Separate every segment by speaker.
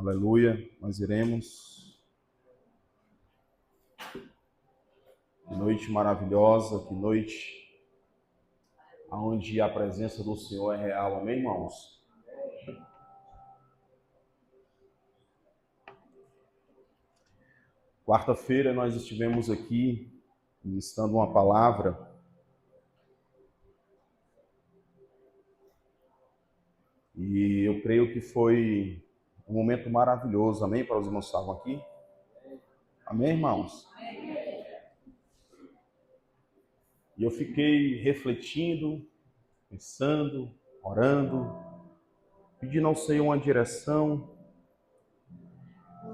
Speaker 1: Aleluia, nós iremos. Que noite maravilhosa, que noite onde a presença do Senhor é real, amém, irmãos? Quarta-feira nós estivemos aqui ministrando uma palavra e eu creio que foi um momento maravilhoso, amém, para os irmãos que estavam aqui? Amém, irmãos? E eu fiquei refletindo, pensando, orando, pedindo ao Senhor uma direção,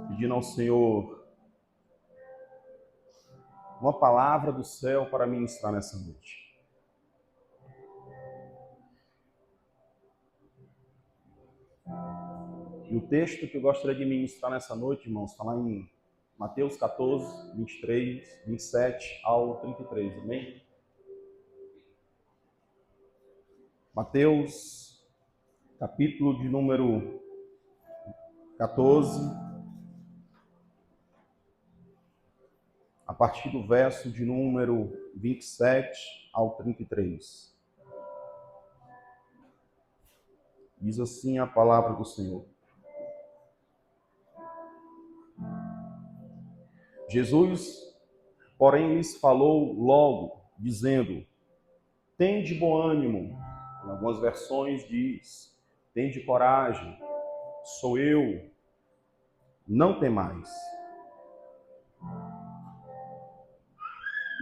Speaker 1: pedindo ao Senhor uma palavra do céu para ministrar nessa noite. E o texto que eu gostaria de ministrar nessa noite, irmãos, está lá em Mateus 14, 23, 27 ao 33, amém? Mateus, capítulo de número 14, a partir do verso de número 27 ao 33. Diz assim a palavra do Senhor. Jesus, porém, lhes falou logo, dizendo: tende bom ânimo. Em algumas versões diz: tende coragem, sou eu, não temais.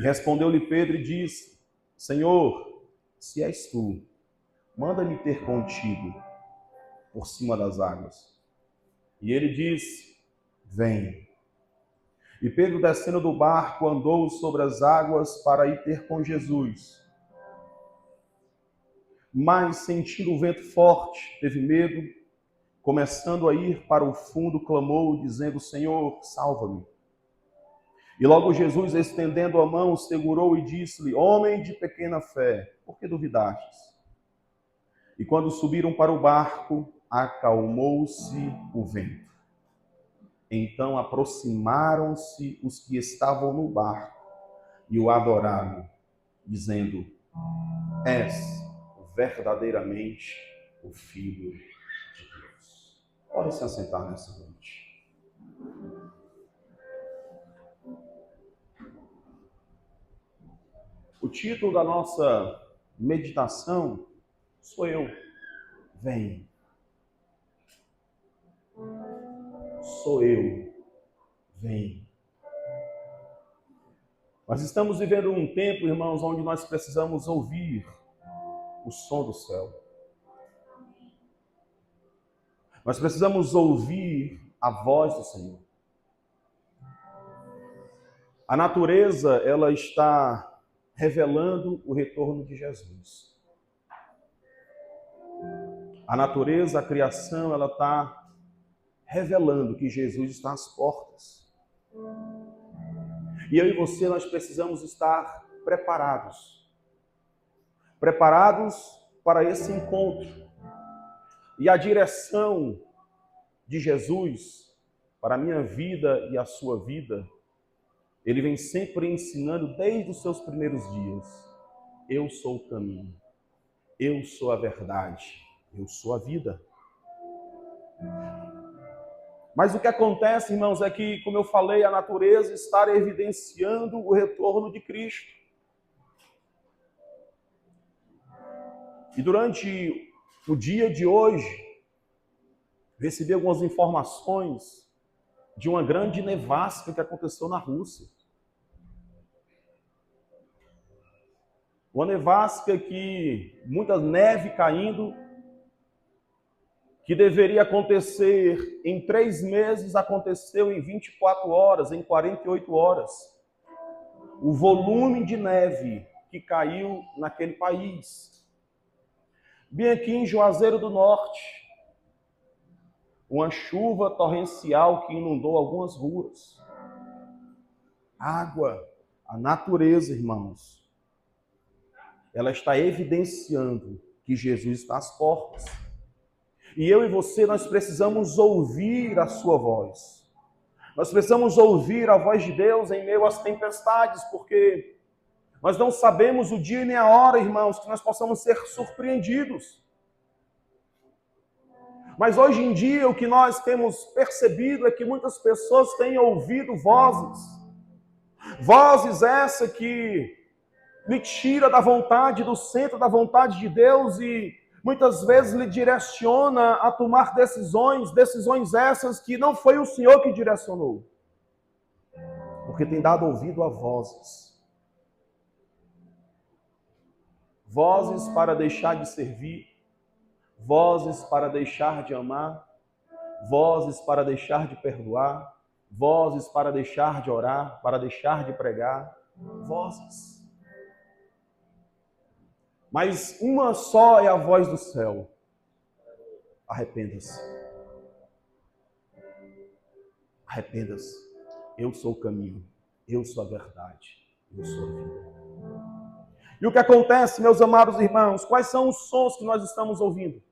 Speaker 1: E respondeu-lhe Pedro e disse: Senhor, se és tu, manda-me ter contigo por cima das águas. E ele disse: vem. E Pedro, descendo do barco, andou sobre as águas para ir ter com Jesus. Mas, sentindo o vento forte, teve medo, começando a ir para o fundo, clamou, dizendo: Senhor, salva-me. E logo Jesus, estendendo a mão, segurou e disse-lhe: homem de pequena fé, por que duvidastes? E quando subiram para o barco, acalmou-se o vento. Então aproximaram-se os que estavam no barco e o adoraram, dizendo: és verdadeiramente o Filho de Deus. Pode se assentar nessa noite. O título da nossa meditação sou eu. Vem. Sou eu. Vem. Nós estamos vivendo um tempo, irmãos, onde nós precisamos ouvir o som do céu. Nós precisamos ouvir a voz do Senhor. A natureza, ela está revelando o retorno de Jesus. A natureza, a criação, ela está revelando que Jesus está às portas. E eu e você, nós precisamos estar preparados. Preparados para esse encontro. E a direção de Jesus para a minha vida e a sua vida, ele vem sempre ensinando desde os seus primeiros dias. Eu sou o caminho. Eu sou a verdade. Eu sou a vida. Mas o que acontece, irmãos, é que, como eu falei, a natureza está evidenciando o retorno de Cristo. E durante o dia de hoje, recebi algumas informações de uma grande nevasca que aconteceu na Rússia. Uma nevasca que muita neve caindo, que deveria acontecer em 3 meses, aconteceu em 24 horas, em 48 horas. O volume de neve que caiu naquele país. Bem aqui em Juazeiro do Norte, uma chuva torrencial que inundou algumas ruas. Água, a natureza, irmãos, ela está evidenciando que Jesus está às portas. E eu e você, nós precisamos ouvir a sua voz. Nós precisamos ouvir a voz de Deus em meio às tempestades, porque nós não sabemos o dia nem a hora, irmãos, que nós possamos ser surpreendidos. Mas hoje em dia o que nós temos percebido é que muitas pessoas têm ouvido vozes. Vozes essa que lhe tira da vontade, do centro da vontade de Deus e muitas vezes lhe direciona a tomar decisões essas que não foi o Senhor que direcionou. Porque tem dado ouvido a vozes. Vozes para deixar de servir, vozes para deixar de amar, vozes para deixar de perdoar, vozes para deixar de orar, para deixar de pregar, vozes. Mas uma só é a voz do céu. Arrependa-se. Arrependa-se. Eu sou o caminho, eu sou a verdade, eu sou a vida. E o que acontece, meus amados irmãos? Quais são os sons que nós estamos ouvindo?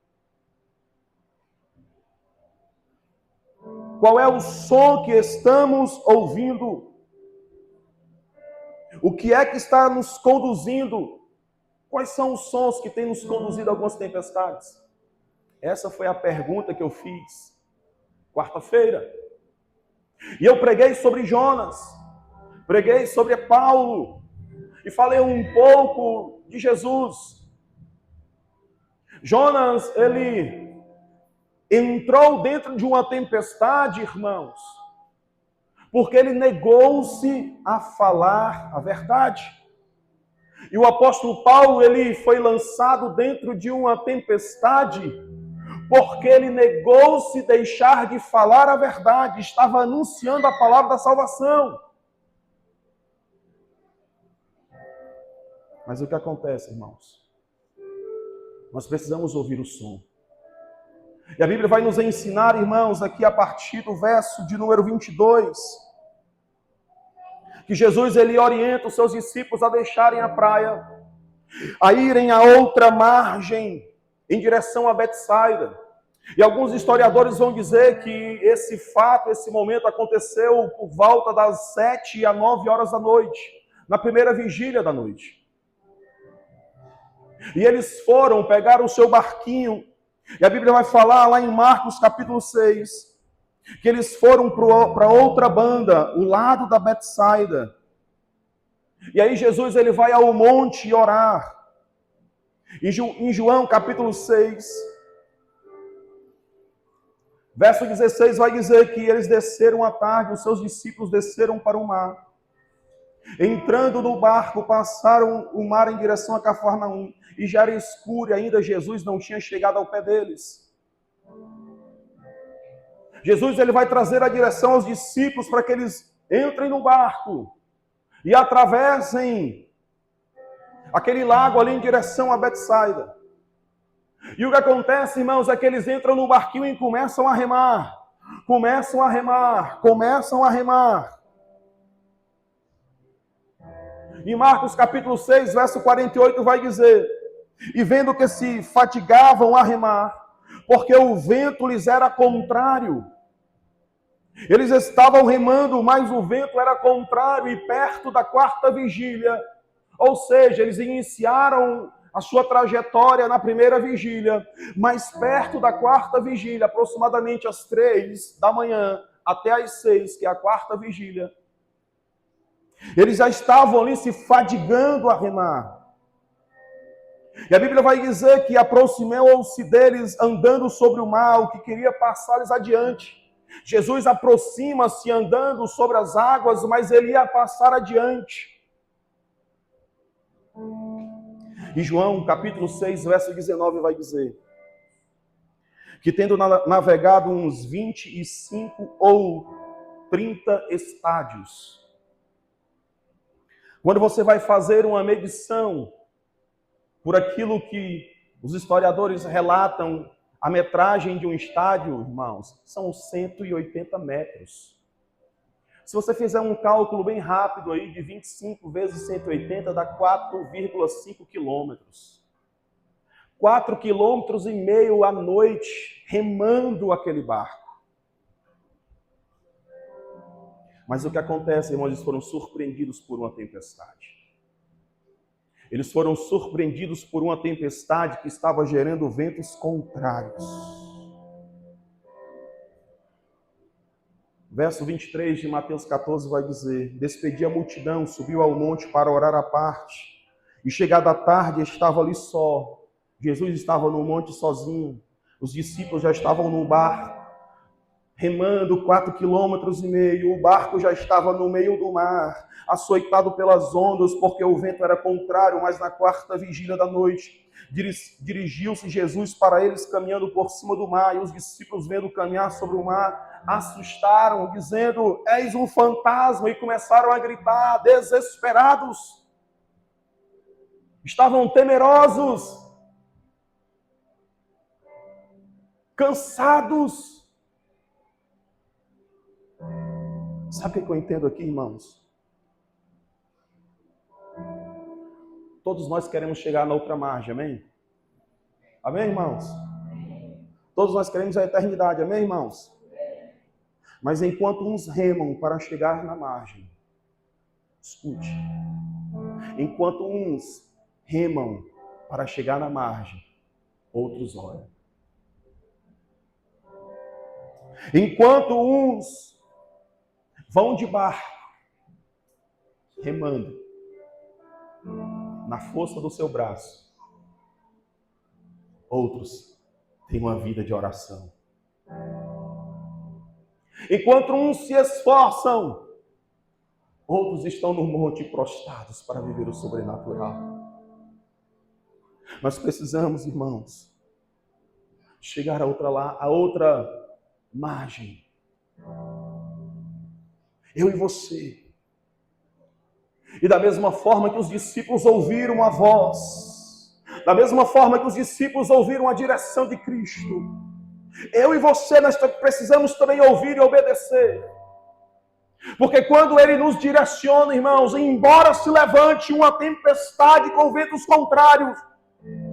Speaker 1: Qual é o som que estamos ouvindo? O que é que está nos conduzindo? Quais são os sons que têm nos conduzido a algumas tempestades? Essa foi a pergunta que eu fiz quarta-feira. E eu preguei sobre Jonas, preguei sobre Paulo, e falei um pouco de Jesus. Jonas, ele entrou dentro de uma tempestade, irmãos, porque ele negou-se a falar a verdade. E o apóstolo Paulo, ele foi lançado dentro de uma tempestade, porque ele negou-se deixar de falar a verdade, estava anunciando a palavra da salvação. Mas o que acontece, irmãos? Nós precisamos ouvir o som. E a Bíblia vai nos ensinar, irmãos, aqui a partir do verso de número 22, que Jesus, ele orienta os seus discípulos a deixarem a praia, a irem a outra margem, em direção a Betsaida. E alguns historiadores vão dizer que esse fato, esse momento aconteceu por volta das 7 a 9 horas da noite, na primeira vigília da noite. E eles foram, pegaram o seu barquinho, e a Bíblia vai falar lá em Marcos capítulo 6, que eles foram para outra banda, o lado da Betsaida. E aí Jesus, ele vai ao monte orar. Em João capítulo 6, verso 16 vai dizer que eles desceram à tarde, os seus discípulos desceram para o mar. Entrando no barco, passaram o mar em direção a Cafarnaum, e já era escuro e ainda Jesus não tinha chegado ao pé deles. Jesus, ele vai trazer a direção aos discípulos para que eles entrem no barco e atravessem aquele lago ali em direção a Betsaida. E o que acontece, irmãos, é que eles entram no barquinho e começam a remar. Começam a remar. Em Marcos capítulo 6, verso 48 vai dizer: e vendo que se fatigavam a remar, porque o vento lhes era contrário. Eles estavam remando, mas o vento era contrário, e perto da quarta vigília, ou seja, eles iniciaram a sua trajetória na primeira vigília, mas perto da quarta vigília, aproximadamente às 3 da manhã, até às 6, que é a quarta vigília, eles já estavam ali se fadigando a remar. E a Bíblia vai dizer que aproximou-se deles andando sobre o mar, o que queria passar-lhes adiante. Jesus aproxima-se andando sobre as águas, mas ele ia passar adiante. E João, capítulo 6, verso 19, vai dizer que tendo navegado uns 25 ou 30 estádios, quando você vai fazer uma medição por aquilo que os historiadores relatam, a metragem de um estádio, irmãos, são 180 metros. Se você fizer um cálculo bem rápido aí, de 25 vezes 180, dá 4,5 quilômetros. 4,5 km à noite, remando aquele barco. Mas o que acontece, irmãos, eles foram surpreendidos por uma tempestade. Eles foram surpreendidos por uma tempestade que estava gerando ventos contrários. Verso 23 de Mateus 14 vai dizer: despediu a multidão, subiu ao monte para orar à parte. E chegada a tarde, estava ali só. Jesus estava no monte sozinho. Os discípulos já estavam no barco, remando 4,5 km. O barco já estava no meio do mar, açoitado pelas ondas, porque o vento era contrário. Mas na quarta vigília da noite, dirigiu-se Jesus para eles, caminhando por cima do mar. E os discípulos, vendo caminhar sobre o mar, assustaram, dizendo: és um fantasma. E começaram a gritar, desesperados. Estavam temerosos, cansados. Sabe o que eu entendo aqui, irmãos? Todos nós queremos chegar na outra margem, amém? Amém, irmãos? Todos nós queremos a eternidade, amém, irmãos? Mas enquanto uns remam para chegar na margem, escute, enquanto uns remam para chegar na margem, outros oram. Enquanto uns vão de barco, remando, na força do seu braço, outros têm uma vida de oração. Enquanto uns se esforçam, outros estão no monte prostrados para viver o sobrenatural. Nós precisamos, irmãos, chegar a outra margem. Eu e você. E da mesma forma que os discípulos ouviram a voz, da mesma forma que os discípulos ouviram a direção de Cristo, eu e você, nós precisamos também ouvir e obedecer. Porque quando Ele nos direciona, irmãos, embora se levante uma tempestade com ventos contrários,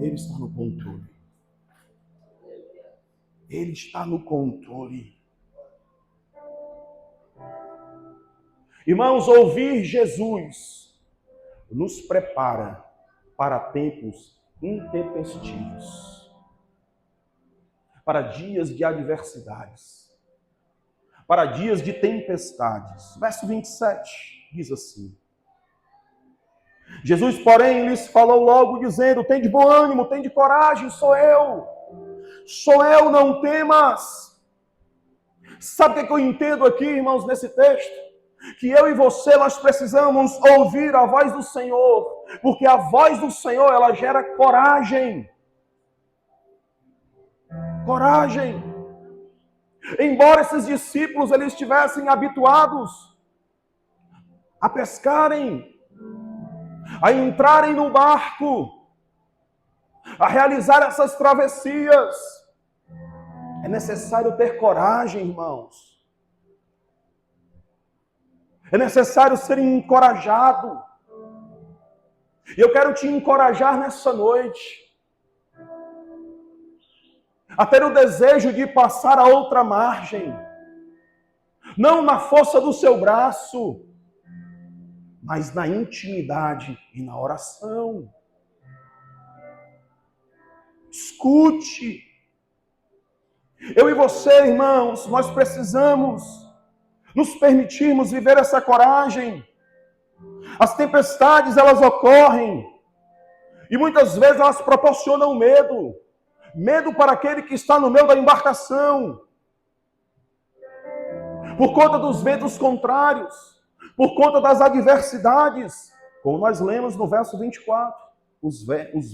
Speaker 1: Ele está no controle. Ele está no controle. Irmãos, ouvir Jesus nos prepara para tempos intempestivos, para dias de adversidades, para dias de tempestades. Verso 27 diz assim: Jesus, porém, lhes falou logo, dizendo: tende bom ânimo, tende coragem, sou eu, não temas. Sabe o que eu entendo aqui, irmãos, nesse texto? Que eu e você, nós precisamos ouvir a voz do Senhor, porque a voz do Senhor, ela gera coragem. Coragem. Embora esses discípulos, eles estivessem habituados a pescarem, a entrarem no barco, a realizar essas travessias, é necessário ter coragem, irmãos. É necessário ser encorajado. E eu quero te encorajar nessa noite a ter o desejo de passar a outra margem. Não na força do seu braço, mas na intimidade e na oração. Escute. Eu e você, irmãos, nós precisamos nos permitirmos viver essa coragem. As tempestades, elas ocorrem, e muitas vezes elas proporcionam medo. Medo para aquele que está no meio da embarcação, por conta dos ventos contrários, por conta das adversidades. Como nós lemos no verso 24, os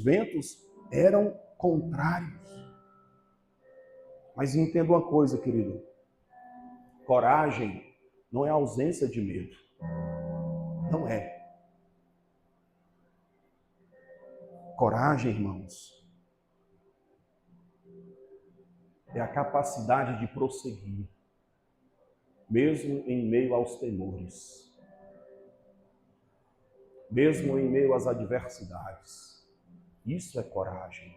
Speaker 1: ventos eram contrários. Mas entenda uma coisa, querido: coragem não é ausência de medo. Não é. Coragem, irmãos, é a capacidade de prosseguir, mesmo em meio aos temores, mesmo em meio às adversidades, Isso é coragem.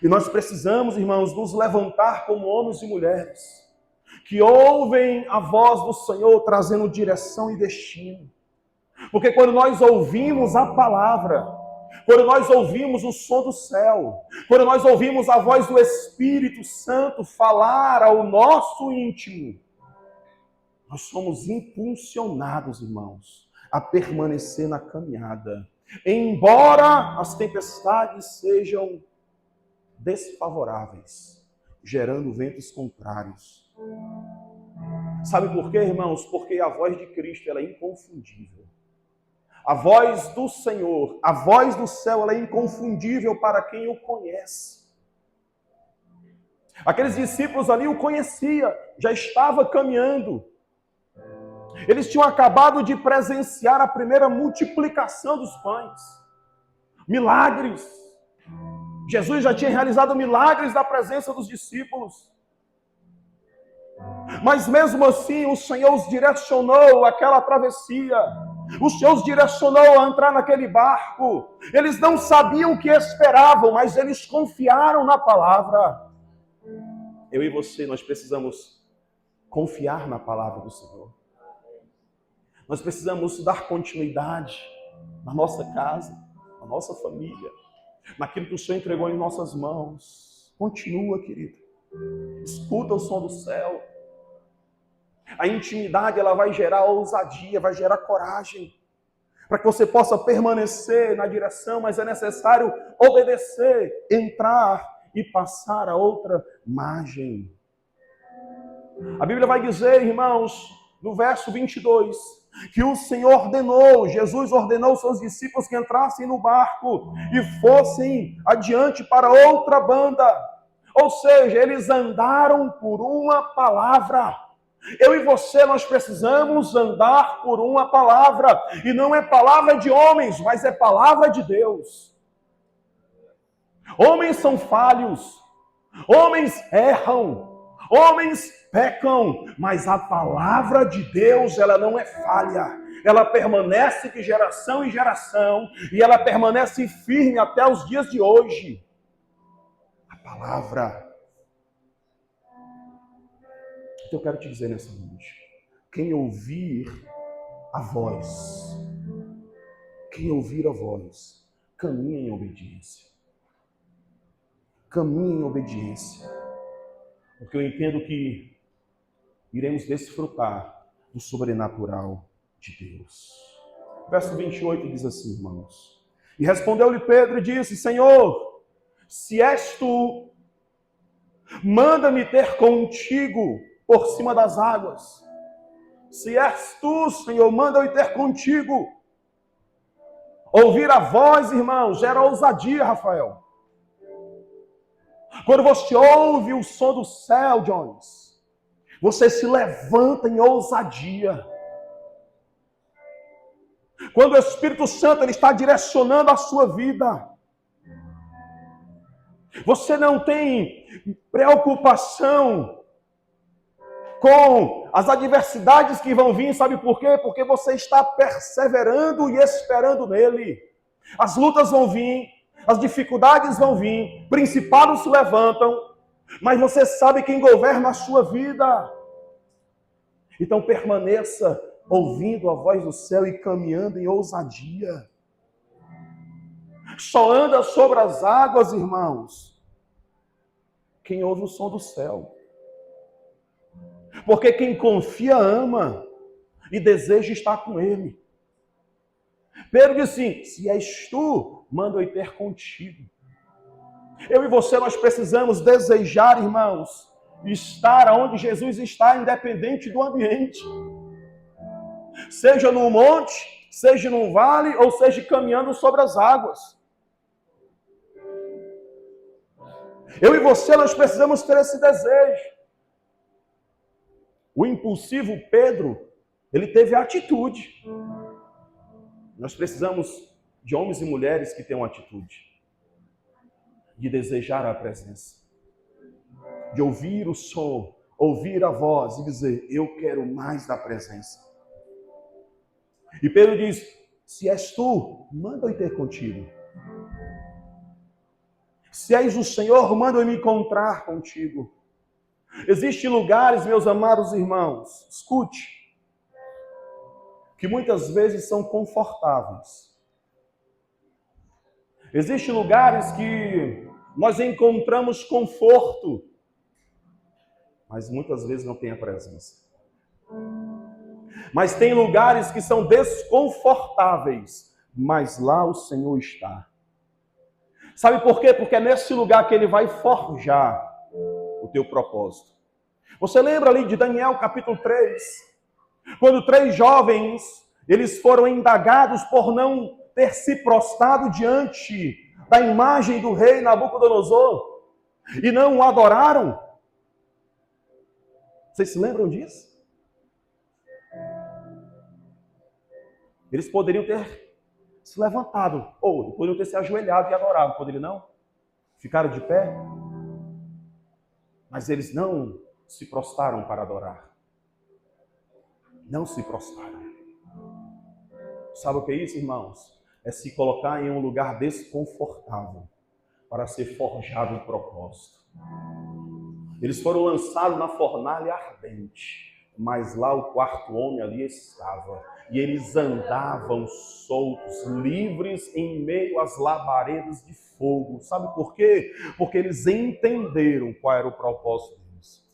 Speaker 1: E nós precisamos, irmãos, nos levantar como homens e mulheres que ouvem a voz do Senhor trazendo direção e destino. Porque quando nós ouvimos a palavra, quando nós ouvimos o som do céu, quando nós ouvimos a voz do Espírito Santo falar ao nosso íntimo, nós somos impulsionados, irmãos, a permanecer na caminhada. Embora as tempestades sejam desfavoráveis, gerando ventos contrários. Sabe por quê, irmãos? Porque a voz de Cristo ela é inconfundível. A voz do Senhor, a voz do céu, ela é inconfundível para quem o conhece. Aqueles discípulos ali o conhecia, já estava caminhando. Eles tinham acabado de presenciar a primeira multiplicação dos pães. Milagres. Jesus já tinha realizado milagres na presença dos discípulos. Mas mesmo assim, o Senhor os direcionou àquela travessia. O Senhor os direcionou a entrar naquele barco. Eles não sabiam o que esperavam, mas eles confiaram na palavra. Eu e você, nós precisamos confiar na palavra do Senhor. Nós precisamos dar continuidade na nossa casa, na nossa família, naquilo que o Senhor entregou em nossas mãos. Continua, querido. Escuta o som do céu. A intimidade, ela vai gerar ousadia, vai gerar coragem, para que você possa permanecer na direção, mas é necessário obedecer, entrar e passar a outra margem. A Bíblia vai dizer, irmãos, no verso 22, que o Senhor ordenou, Jesus ordenou aos seus discípulos que entrassem no barco e fossem adiante para outra banda. Ou seja, eles andaram por uma palavra. Eu e você, nós precisamos andar por uma palavra. E não é palavra de homens, mas é palavra de Deus. Homens são falhos. Homens erram. Homens pecam. Mas a palavra de Deus, ela não é falha. Ela permanece de geração em geração. E ela permanece firme até os dias de hoje. A palavra. Então eu quero te dizer nessa noite, quem ouvir a voz, caminha em obediência. Caminha em obediência. Porque eu entendo que iremos desfrutar do sobrenatural de Deus. Verso 28 diz assim, irmãos. E respondeu-lhe Pedro e disse, Senhor, se és tu, manda-me ter contigo por cima das águas. Se és tu, Senhor, manda-me ter contigo. Ouvir a voz, irmãos, gera ousadia, Rafael. Quando você ouve o som do céu, Jones, você se levanta em ousadia. Quando o Espírito Santo ele está direcionando a sua vida, você não tem preocupação com as adversidades que vão vir, sabe por quê? Porque você está perseverando e esperando nele. As lutas vão vir, as dificuldades vão vir, principados se levantam, mas você sabe quem governa a sua vida. Então permaneça ouvindo a voz do céu e caminhando em ousadia. Só anda sobre as águas, irmãos, quem ouve o som do céu. Porque quem confia ama e deseja estar com ele. Pedro disse assim, se és tu, manda eu ir ter contigo. Eu e você, nós precisamos desejar, irmãos, estar onde Jesus está, independente do ambiente. Seja no monte, seja num vale, ou seja caminhando sobre as águas. Eu e você, nós precisamos ter esse desejo. O impulsivo Pedro, ele teve atitude. Nós precisamos de homens e mulheres que tenham atitude. De desejar a presença. De ouvir o som, ouvir a voz e dizer, eu quero mais da presença. E Pedro diz, se és tu, manda eu ir ter contigo. Se és o Senhor, manda-me me encontrar contigo. Existem lugares, meus amados irmãos, escute, que muitas vezes são confortáveis. Existem lugares que nós encontramos conforto, mas muitas vezes não tem a presença. Mas tem lugares que são desconfortáveis, mas lá o Senhor está. Sabe por quê? Porque é nesse lugar que Ele vai forjar o teu propósito. Você lembra ali de Daniel capítulo 3? Quando 3 jovens, eles foram indagados por não ter se prostrado diante da imagem do rei Nabucodonosor e não o adoraram. Vocês se lembram disso? Eles poderiam ter se levantado, ou poderiam ter se ajoelhado e adorado, poderiam não? Ficaram de pé? Mas eles não se prostraram para adorar. Não se prostraram. Sabe o que é isso, irmãos? É se colocar em um lugar desconfortável para ser forjado um propósito. Eles foram lançados na fornalha ardente, mas lá o quarto homem ali estava. E eles andavam soltos, livres em meio às labaredas de fogo. Sabe por quê? Porque eles entenderam qual era o propósito deles.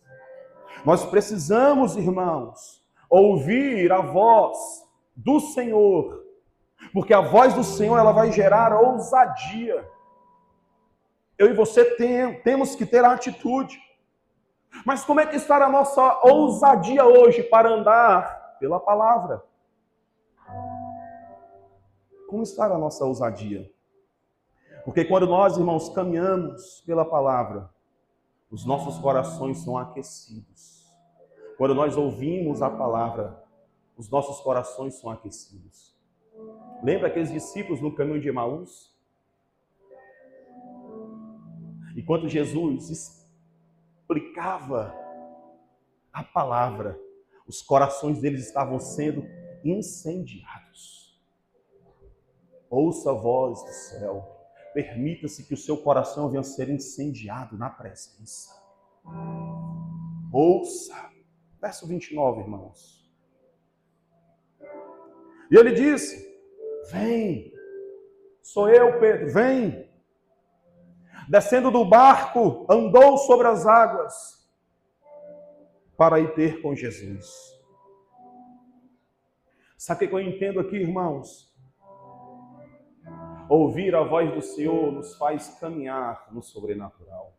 Speaker 1: Nós precisamos, irmãos, ouvir a voz do Senhor, porque a voz do Senhor ela vai gerar ousadia. Eu e você temos que ter a atitude. Mas como é que está a nossa ousadia hoje para andar pela palavra? Como está a nossa ousadia? Porque quando nós, irmãos, caminhamos pela palavra, os nossos corações são aquecidos. Quando nós ouvimos a palavra, os nossos corações são aquecidos. Lembra aqueles discípulos no caminho de Emaús? Enquanto Jesus explicava a palavra, os corações deles estavam sendo incendiados. Ouça a voz do céu. Permita-se que o seu coração venha a ser incendiado na presença. Ouça. Verso 29, irmãos. E ele disse: vem. Sou eu, Pedro, vem. Descendo do barco, andou sobre as águas para ir ter com Jesus. Sabe o que eu entendo aqui, irmãos? Ouvir a voz do Senhor nos faz caminhar no sobrenatural.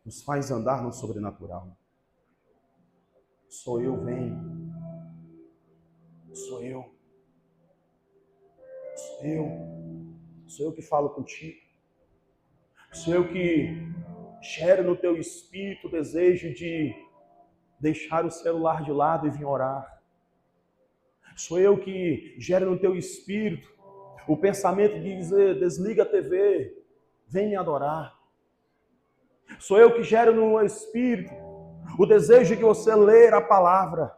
Speaker 1: Nos faz andar no sobrenatural. Sou eu, vem. Sou eu. Sou eu. Sou eu que falo contigo. Sou eu que gero no teu espírito o desejo de deixar o celular de lado e vir orar. Sou eu que gero no teu espírito o pensamento de dizer: desliga a TV, vem me adorar. Sou eu que gero no espírito o desejo de você ler a palavra.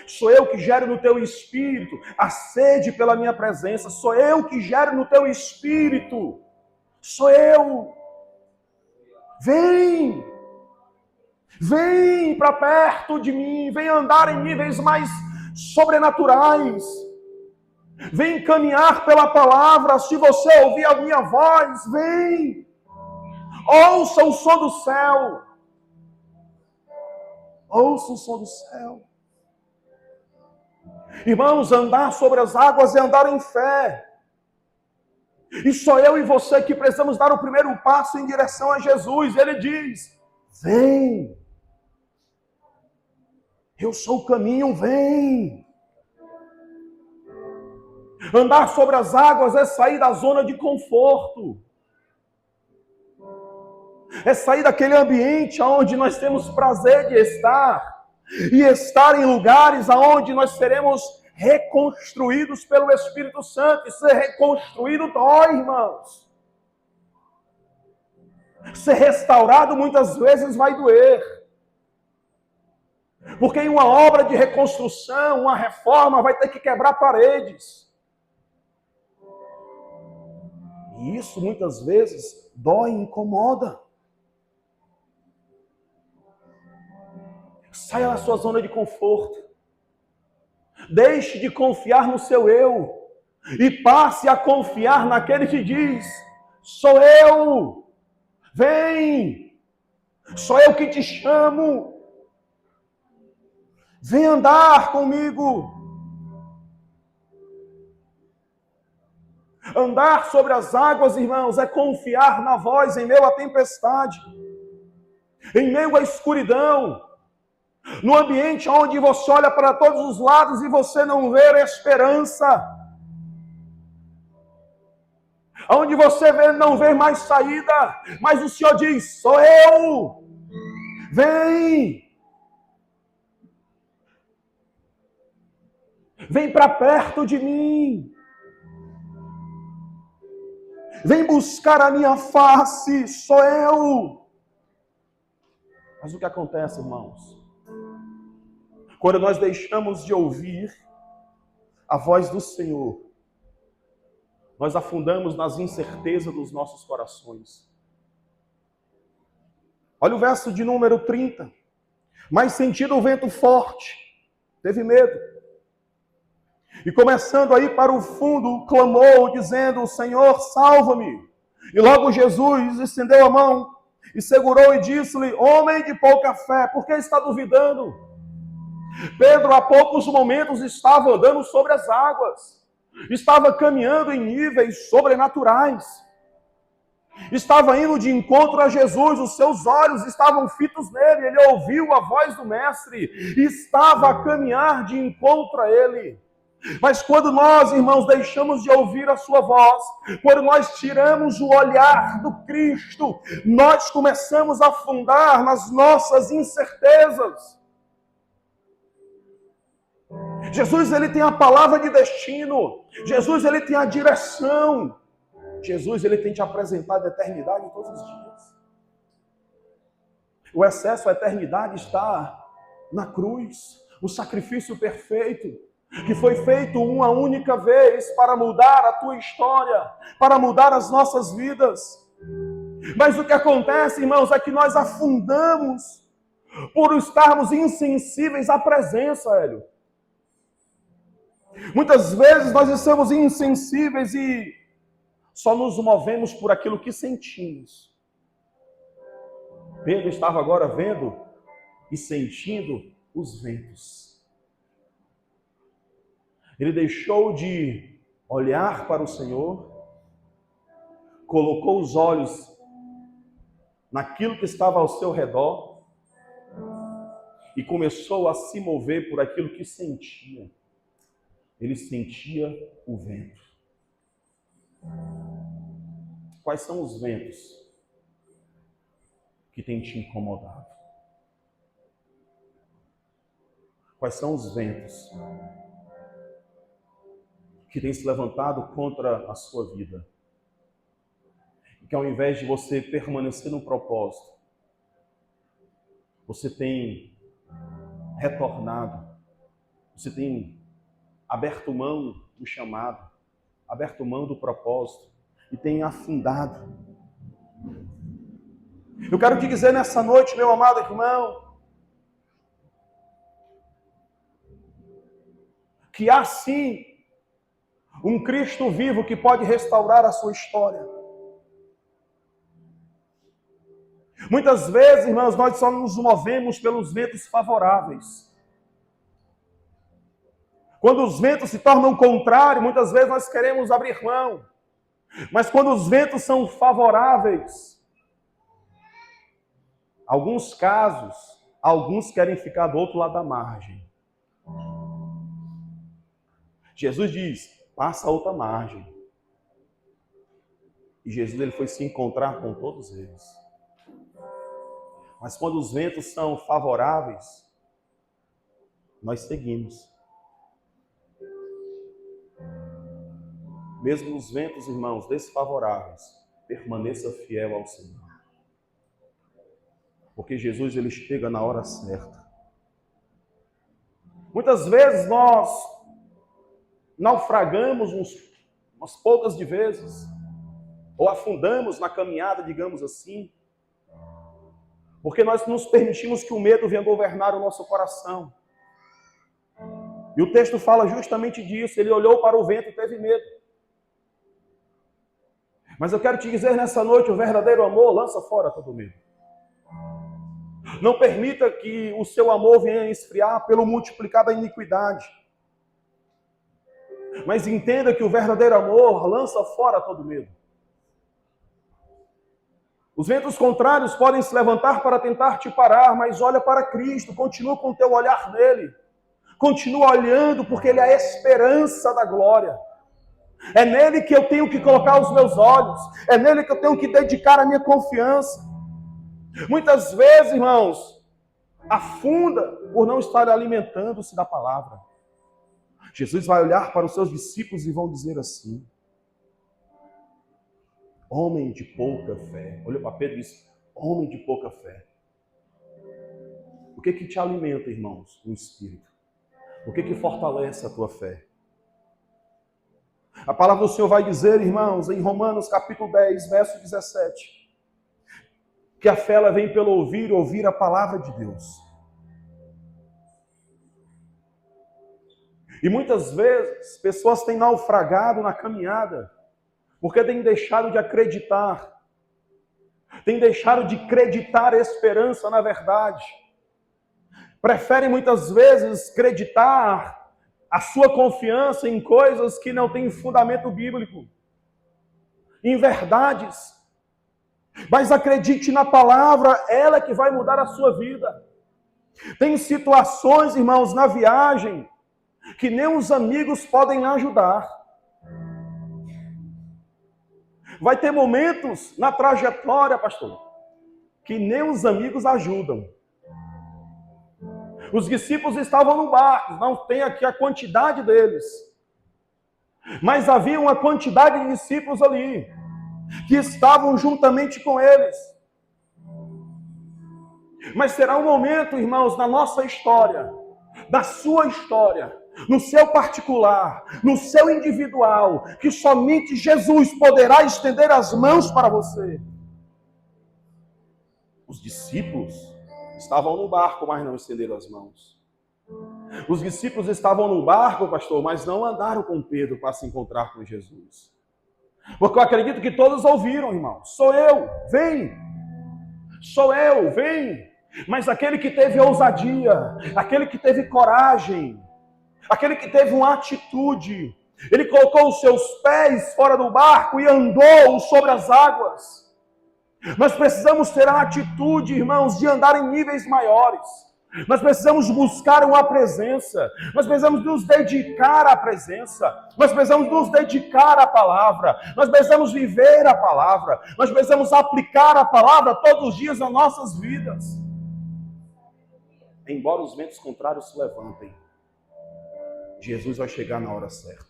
Speaker 1: Sou eu que gero no teu espírito a sede pela minha presença. Sou eu que gero no teu espírito. Sou eu. Vem. Vem para perto de mim. Vem andar em níveis mais sobrenaturais. Vem caminhar pela palavra. Se você ouvir a minha voz, vem. Ouça o som do céu. Ouça o som do céu. Irmãos, andar sobre as águas é andar em fé. E só eu e você que precisamos dar o primeiro passo em direção a Jesus. Ele diz: vem. Eu sou o caminho, vem. Andar sobre as águas é sair da zona de conforto. É sair daquele ambiente onde nós temos prazer de estar. E estar em lugares onde nós seremos reconstruídos pelo Espírito Santo. E ser reconstruído dói, irmãos. Ser restaurado muitas vezes vai doer. Porque em uma obra de reconstrução, uma reforma, vai ter que quebrar paredes. E isso muitas vezes dói e incomoda. Saia da sua zona de conforto. Deixe de confiar no seu eu e passe a confiar naquele que diz: sou eu, vem, sou eu que te chamo, vem andar comigo. Andar sobre as águas, irmãos, é confiar na voz em meio à tempestade, em meio à escuridão, no ambiente onde você olha para todos os lados e você não vê esperança, onde você não vê mais saída, mas o Senhor diz: sou eu, vem, vem para perto de mim, vem buscar a minha face, sou eu. Mas o que acontece, irmãos? Quando nós deixamos de ouvir a voz do Senhor, nós afundamos nas incertezas dos nossos corações. Olha o verso de número 30. Mas sentindo o vento forte, teve medo. E começando a ir para o fundo, clamou, dizendo: Senhor, salva-me. E logo Jesus estendeu a mão e segurou e disse-lhe: homem de pouca fé, por que está duvidando? Pedro, há poucos momentos, estava andando sobre as águas. Estava caminhando em níveis sobrenaturais. Estava indo de encontro a Jesus, os seus olhos estavam fitos nele, ele ouviu a voz do Mestre e estava a caminhar de encontro a ele. Mas quando nós, irmãos, deixamos de ouvir a sua voz, quando nós tiramos o olhar do Cristo, nós começamos a afundar nas nossas incertezas. Jesus, ele tem a palavra de destino. Jesus, ele tem a direção. Jesus, ele tem te apresentado a eternidade todos os dias. O acesso à eternidade está na cruz, o sacrifício perfeito, que foi feito uma única vez para mudar a tua história, para mudar as nossas vidas. Mas o que acontece, irmãos, é que nós afundamos por estarmos insensíveis à presença, Hélio. Muitas vezes nós estamos insensíveis e só nos movemos por aquilo que sentimos. Pedro estava agora vendo e sentindo os ventos. Ele deixou de olhar para o Senhor, colocou os olhos naquilo que estava ao seu redor e começou a se mover por aquilo que sentia. Ele sentia o vento. Quais são os ventos que têm te incomodado? Quais são os ventos que têm se levantado contra a sua vida? E que ao invés de você permanecer no propósito, você tem retornado, você tem aberto mão do chamado, aberto mão do propósito e tem afundado. Eu quero te dizer nessa noite, meu amado irmão, que há sim um Cristo vivo que pode restaurar a sua história. Muitas vezes, irmãos, nós só nos movemos pelos ventos favoráveis. Quando os ventos se tornam contrários, muitas vezes nós queremos abrir mão. Mas quando os ventos são favoráveis, alguns casos, alguns querem ficar do outro lado da margem. Jesus diz: passa a outra margem. E Jesus, ele foi se encontrar com todos eles. Mas quando os ventos são favoráveis, nós seguimos. Mesmo os ventos, irmãos, desfavoráveis, permaneça fiel ao Senhor. Porque Jesus, ele chega na hora certa. Muitas vezes nós naufragamos umas poucas de vezes. ou afundamos na caminhada, digamos assim, porque nós nos permitimos que o medo venha governar o nosso coração. E o texto fala justamente disso. Ele olhou para o vento e teve medo. Mas eu quero te dizer nessa noite, o verdadeiro amor lança fora todo medo. Não permita que o seu amor venha esfriar pelo multiplicar da iniquidade. Mas entenda que o verdadeiro amor lança fora todo medo. Os ventos contrários podem se levantar para tentar te parar, mas olha para Cristo, continua com o teu olhar nele. Continua olhando, porque ele é a esperança da glória. É nele que eu tenho que colocar os meus olhos. É nele que eu tenho que dedicar a minha confiança. Muitas vezes, irmãos, afunda por não estar alimentando-se da palavra. Jesus vai olhar para os seus discípulos e vão dizer assim: homem de pouca fé. Olha para Pedro e diz: homem de pouca fé. O que te alimenta, irmãos, no Espírito? O que fortalece a tua fé? A palavra do Senhor vai dizer, irmãos, em Romanos capítulo 10, verso 17, que a fé ela vem pelo ouvir a palavra de Deus. E muitas vezes, pessoas têm naufragado na caminhada, porque têm deixado de acreditar, têm deixado de acreditar a esperança na verdade. Preferem muitas vezes acreditar a sua confiança em coisas que não têm fundamento bíblico, em verdades. Mas acredite na palavra, ela é que vai mudar a sua vida. Tem situações, irmãos, na viagem, que nem os amigos podem ajudar. Vai ter momentos na trajetória, pastor, que nem os amigos ajudam. Os discípulos estavam no barco, não tem aqui a quantidade deles. Mas havia uma quantidade de discípulos ali, que estavam juntamente com eles. Mas será um momento, irmãos, na nossa história, na sua história, no seu particular, no seu individual, que somente Jesus poderá estender as mãos para você. Os discípulos estavam no barco, mas não estenderam as mãos. Os discípulos estavam no barco, pastor, mas não andaram com Pedro para se encontrar com Jesus. Porque eu acredito que todos ouviram, irmão. Sou eu, vem. Sou eu, vem. Mas aquele que teve ousadia, aquele que teve coragem, aquele que teve uma atitude, ele colocou os seus pés fora do barco e andou sobre as águas. Nós precisamos ter a atitude, irmãos, de andar em níveis maiores. Nós precisamos buscar uma presença. Nós precisamos nos dedicar à presença. Nós precisamos nos dedicar à palavra. Nós precisamos viver a palavra. Nós precisamos aplicar a palavra todos os dias nas nossas vidas. Embora os ventos contrários se levantem, Jesus vai chegar na hora certa.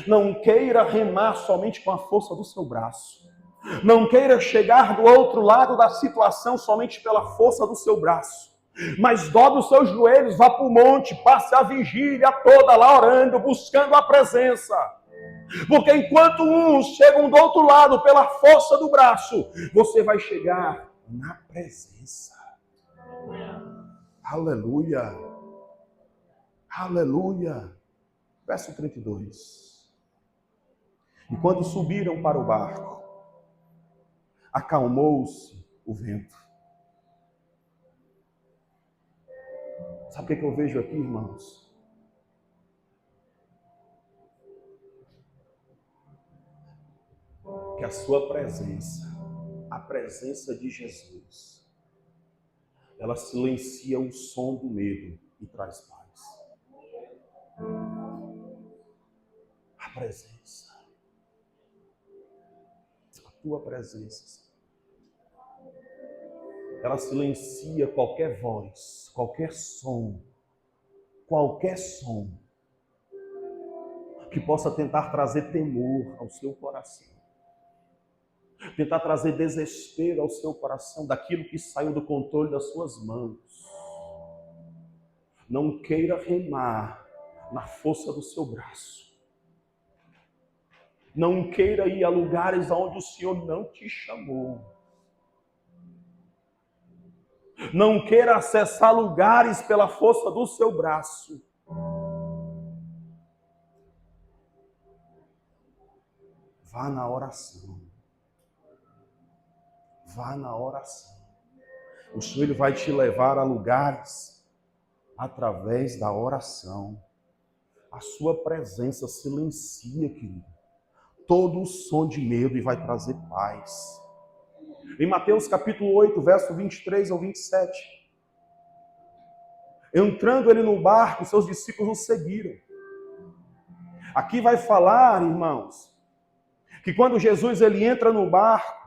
Speaker 1: Não queira remar somente com a força do seu braço. Não queira chegar do outro lado da situação somente pela força do seu braço. Mas dobre os seus joelhos, vá para o monte, passe a vigília toda lá orando, buscando a presença. Porque enquanto uns chegam do outro lado pela força do braço, você vai chegar na presença. Aleluia. Aleluia. Verso 32. E quando subiram para o barco, acalmou-se o vento. Sabe o que eu vejo aqui, irmãos? Que a sua presença, a presença de Jesus, ela silencia o som do medo e traz paz. A presença. A tua presença. Ela silencia qualquer voz, qualquer som que possa tentar trazer temor ao seu coração, tentar trazer desespero ao seu coração daquilo que saiu do controle das suas mãos. Não queira remar na força do seu braço. Não queira ir a lugares onde o Senhor não te chamou. Não queira acessar lugares pela força do seu braço. Vá na oração. Vá na oração. O Senhor ele vai te levar a lugares através da oração. A sua presença silencia, querido, todo o som de medo e vai trazer paz. Em Mateus capítulo 8, verso 23 ao 27. Entrando ele no barco, seus discípulos o seguiram. Aqui vai falar, irmãos, que quando Jesus ele entra no barco,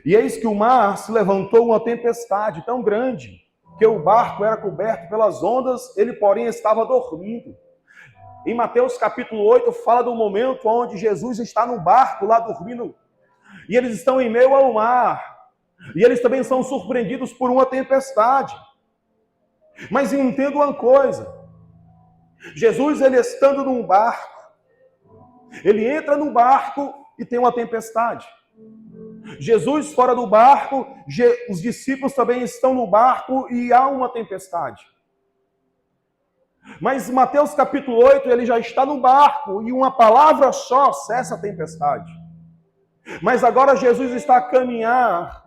Speaker 1: e eis que o mar se levantou uma tempestade tão grande, que o barco era coberto pelas ondas, ele porém estava dormindo. Em Mateus capítulo 8 fala do momento onde Jesus está no barco lá dormindo, e eles estão em meio ao mar, e eles também são surpreendidos por uma tempestade. Mas entenda uma coisa, Jesus ele estando num barco, ele entra no barco e tem uma tempestade. Jesus fora do barco, os discípulos também estão no barco e há uma tempestade. Mas Mateus capítulo 8, ele já está no barco e uma palavra só cessa a tempestade. Mas agora Jesus está a caminhar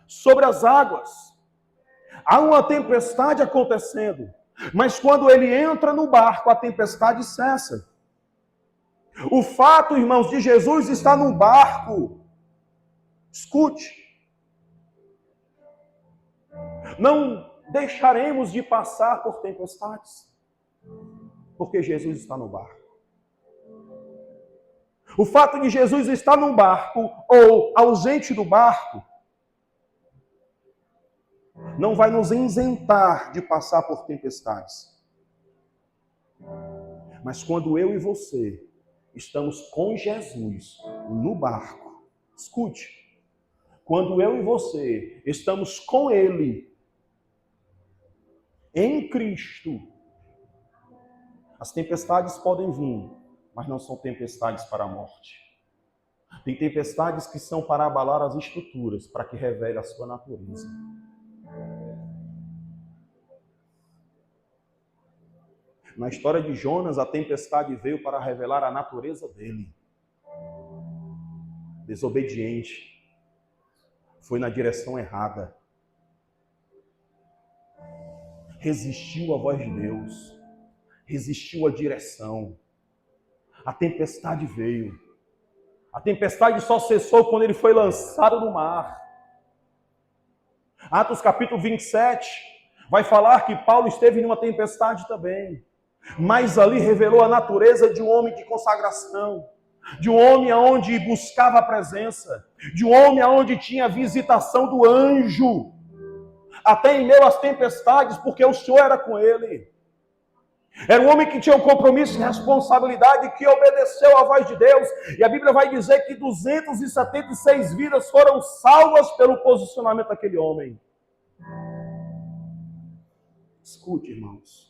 Speaker 1: sobre as águas. Há uma tempestade acontecendo, mas quando ele entra no barco, a tempestade cessa. O fato, irmãos, de Jesus estar no barco, escute, não deixaremos de passar por tempestades, porque Jesus está no barco. O fato de Jesus estar no barco ou ausente do barco não vai nos isentar de passar por tempestades. Mas quando eu e você estamos com Jesus no barco, escute, quando eu e você estamos com Ele, em Cristo, as tempestades podem vir, mas não são tempestades para a morte. Tem tempestades que são para abalar as estruturas, para que revele a sua natureza. Na história de Jonas, a tempestade veio para revelar a natureza dele. Desobediente. Foi na direção errada. Resistiu à voz de Deus. Resistiu à direção. A tempestade veio. A tempestade só cessou quando ele foi lançado no mar. Atos capítulo 27 vai falar que Paulo esteve numa tempestade também. Mas ali revelou a natureza de um homem de consagração, de um homem aonde buscava a presença, de um homem aonde tinha a visitação do anjo, até em meio às tempestades, porque o Senhor era com ele. Era um homem que tinha um compromisso e responsabilidade, que obedeceu à voz de Deus, e a Bíblia vai dizer que 276 vidas foram salvas pelo posicionamento daquele homem. Escute, irmãos.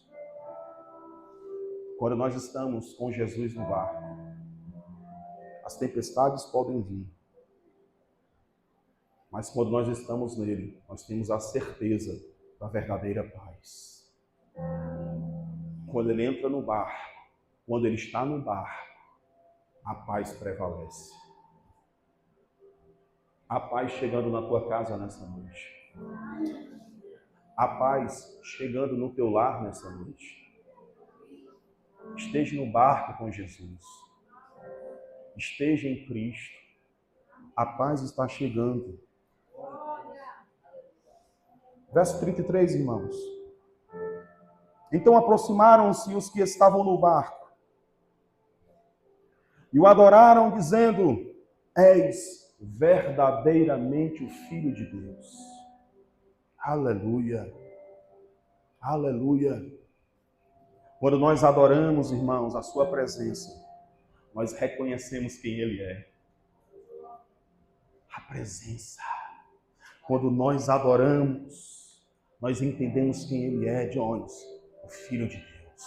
Speaker 1: Quando nós estamos com Jesus no barco, as tempestades podem vir. Mas quando nós estamos nele, nós temos a certeza da verdadeira paz. Quando ele entra no barco, quando ele está no barco, a paz prevalece. A paz chegando na tua casa nessa noite. A paz chegando no teu lar nessa noite. Esteja no barco com Jesus. Esteja em Cristo. A paz está chegando. Verso 33, irmãos. Então aproximaram-se os que estavam no barco e o adoraram, dizendo: És verdadeiramente o Filho de Deus. Aleluia. Aleluia. Quando nós adoramos, irmãos, a sua presença, nós reconhecemos quem Ele é. A presença. Quando nós adoramos, nós entendemos quem Ele é, Jones, o Filho de Deus.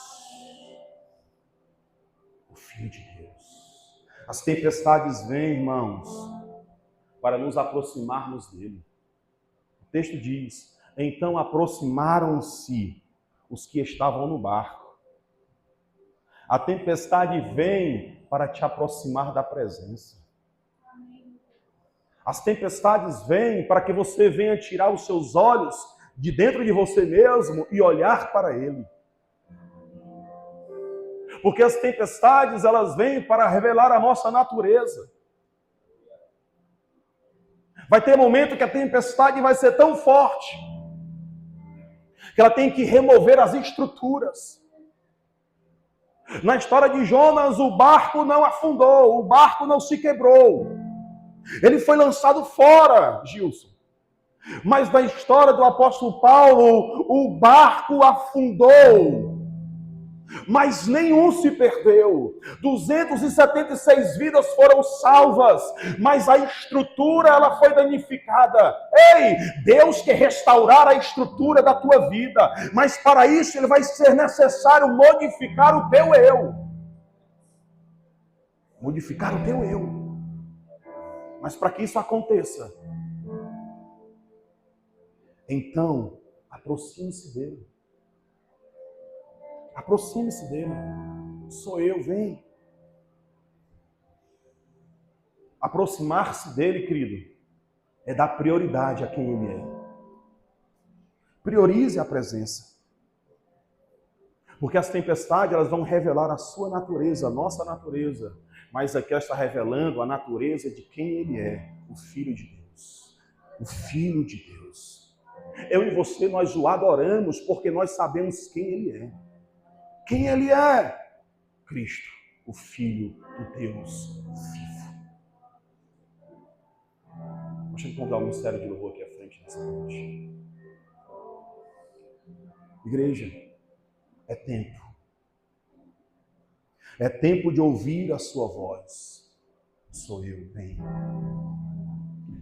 Speaker 1: Filho de Deus. As tempestades vêm, irmãos, para nos aproximarmos dele. O texto diz: então aproximaram-se os que estavam no barco. A tempestade vem para te aproximar da presença. As tempestades vêm para que você venha tirar os seus olhos de dentro de você mesmo e olhar para ele. Porque as tempestades, elas vêm para revelar a nossa natureza. Vai ter momento que a tempestade vai ser tão forte que ela tem que remover as estruturas. Na história de Jonas, o barco não afundou, o barco não se quebrou. Ele foi lançado fora, Gilson. Mas na história do apóstolo Paulo, o barco afundou. Mas nenhum se perdeu. 276 vidas foram salvas, mas a estrutura ela foi danificada. Ei, Deus quer restaurar a estrutura da tua vida, mas para isso ele vai ser necessário modificar o teu eu. Modificar o teu eu. Mas para que isso aconteça, então aproxime-se dele. Aproxime-se dele. Sou eu, vem. Aproximar-se dele, querido, é dar prioridade a quem ele é. Priorize a presença. Porque as tempestades, elas vão revelar a sua natureza, a nossa natureza. Mas aqui ela está revelando a natureza de quem ele é, o Filho de Deus. O Filho de Deus. Eu e você, nós o adoramos porque nós sabemos quem ele é. Quem ele é? Cristo, o Filho do Deus vivo. Deixa eu convidar o ministério de louvor aqui à frente nessa noite. Igreja, é tempo. É tempo de ouvir a sua voz. Sou eu, vem.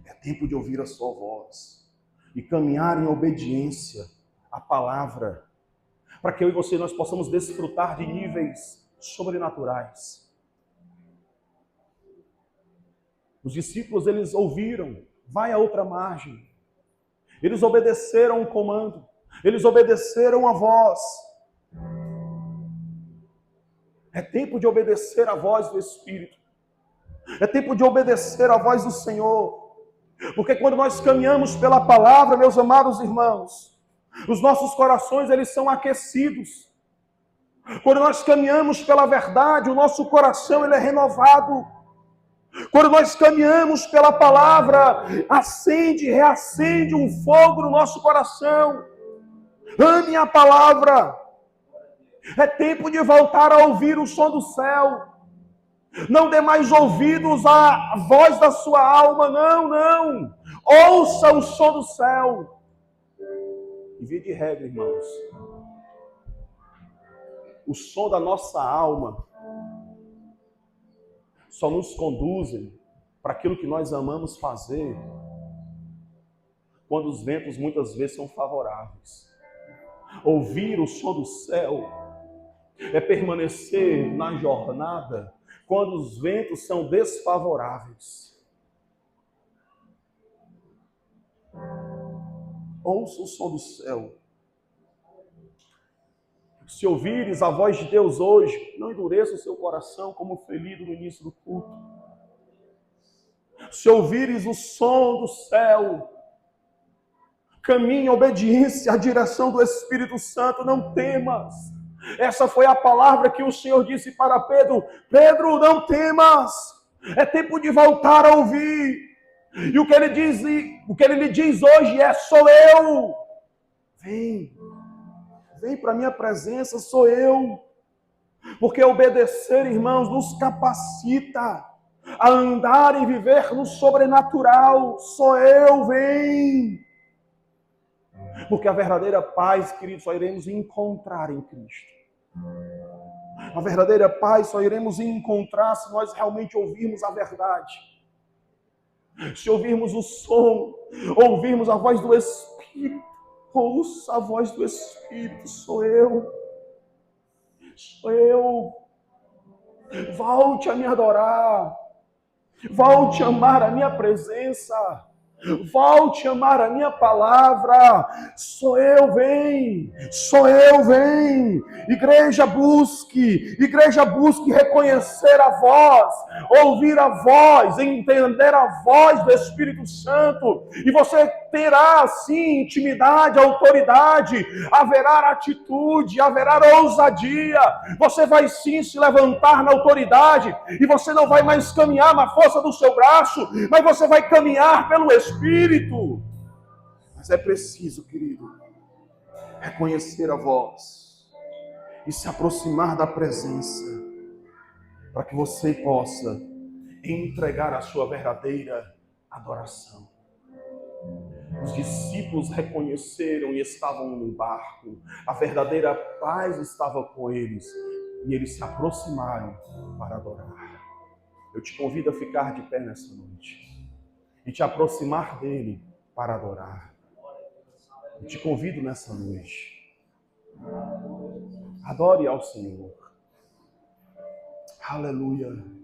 Speaker 1: É tempo de ouvir a sua voz e caminhar em obediência à palavra, para que eu e você nós possamos desfrutar de níveis sobrenaturais. Os discípulos, eles ouviram, vai a outra margem. Eles obedeceram o comando, eles obedeceram a voz. É tempo de obedecer a voz do Espírito. É tempo de obedecer a voz do Senhor. Porque quando nós caminhamos pela palavra, meus amados irmãos, os nossos corações, eles são aquecidos. Quando nós caminhamos pela verdade, o nosso coração, ele é renovado. Quando nós caminhamos pela palavra, acende, reacende um fogo no nosso coração. Ame a palavra. É tempo de voltar a ouvir o som do céu. Não dê mais ouvidos à voz da sua alma, não. Ouça o som do céu. E via de regra, irmãos, o som da nossa alma só nos conduzem para aquilo que nós amamos fazer quando os ventos muitas vezes são favoráveis. Ouvir o som do céu é permanecer na jornada quando os ventos são desfavoráveis. Ouça o som do céu. Se ouvires a voz de Deus hoje, não endureça o seu coração como foi lido no início do culto. Se ouvires o som do céu, caminhe em obediência à direção do Espírito Santo, não temas. Essa foi a palavra que o Senhor disse para Pedro. Pedro, não temas. É tempo de voltar a ouvir. E o que ele lhe diz hoje é: sou eu. Vem para a minha presença, sou eu. Porque obedecer, irmãos, nos capacita a andar e viver no sobrenatural. Sou eu, vem. Porque a verdadeira paz, queridos, só iremos encontrar em Cristo. A verdadeira paz só iremos encontrar se nós realmente ouvirmos a verdade. Se ouvirmos o som, ouvirmos a voz do Espírito. Ouça a voz do Espírito, sou eu. Sou eu. Volte a me adorar. Volte a amar a minha presença. Volte a amar a minha palavra. Sou eu, vem. Sou eu, vem. Igreja, busque reconhecer a voz, ouvir a voz, entender a voz do Espírito Santo. E você terá, sim, intimidade, autoridade. Haverá atitude, haverá ousadia. Você vai, sim, se levantar na autoridade. E você não vai mais caminhar na força do seu braço, mas você vai caminhar pelo Espírito. Mas é preciso, querido, reconhecer a voz e se aproximar da presença, para que você possa entregar a sua verdadeira adoração. Os discípulos reconheceram e estavam no barco. A verdadeira paz estava com eles. E eles se aproximaram para adorar. Eu te convido a ficar de pé nessa noite e te aproximar dele para adorar. Eu te convido nessa noite. Adore ao Senhor. Aleluia.